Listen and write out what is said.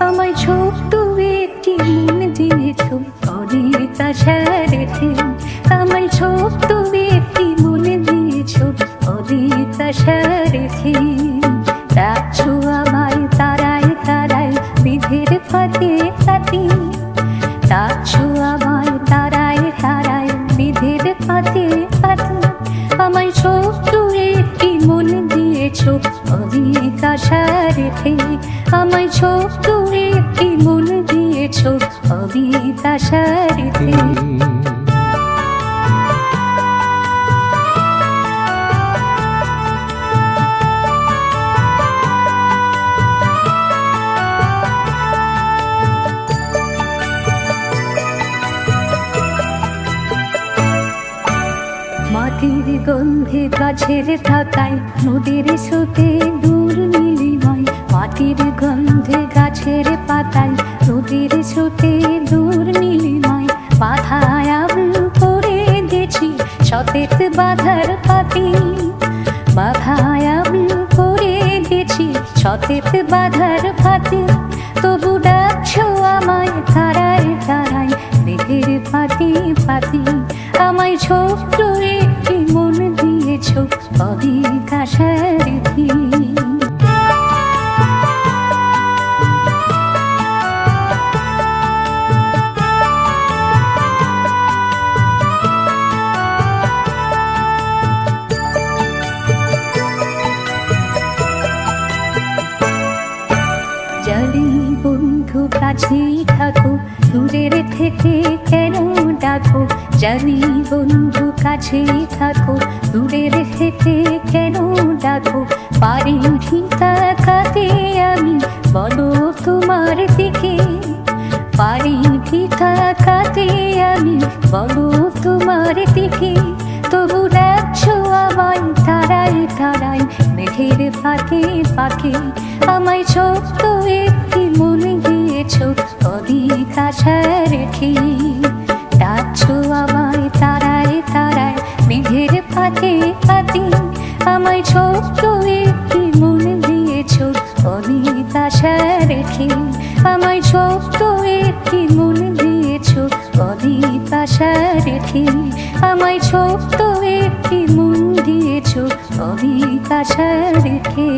আমায় ছোট্ট একটি মনে দিয়েছ অদিত আশা রেখে। ডাকছো আমায় তারায় তারায় বিধের ফাঁদে ফাঁদে, ডাকছো আমায় তারায় তারায় বিধের ফাঁদে ফাঁদে। আমায় ছোট্ট একটি মনে দিয়েছ অদিত আশা রেখে। আমায় ছোট্ট একটি মনে দিয়েছ অদিত আশা রেখে। মাটির গন্ধে গাছের থাকায় নদীর স্রোতে দূর নীলিমায়। মাটির গন্ধে গাছের পাতায় নদীর স্রোতে দূর নীলিমায়। বাধায় আবল করে গেছি সতেত বাধার পাতি, বাধায় আবল করে গেছি সতেত বাধার পাতি। তবু ডাকছো আমায় তারায় তারায় মেঘের পাতি পাতি। আমায় ছোট্ট একটি মন দিয়েছ অদিত আশা রেখে। জানি বন্ধু কাছেই থাকো দূরের থেকে কেন ডাকো। জানি বন্ধু কাছেই থাকো দূরের থেকে কেন ডাকো। পারি তাকাতে আমি বলো তোমার দিকে, পারি তাকাতে আমি বলো তোমার দিকে। তবু ডাকছো আমায় তারায় তারায় মেঘের ফাঁকে ফাঁকে। আমায় ছোট্ট একটি মনে দিয়েছ অদিত আশা রেখে। ডাকছো আমায় তারায় তারায় মেঘের ফাঁকে ফাঁকে। আমায় ছোট্ট একটি মনে দিয়েছ অদিত আশা রেখে। আমায় ছোট্ট একটি মনে দিয়েছ অদিত আশা রেখে। আমায় ছোট্ট একটি মন দিয়েছ অদিত আশা রেখে।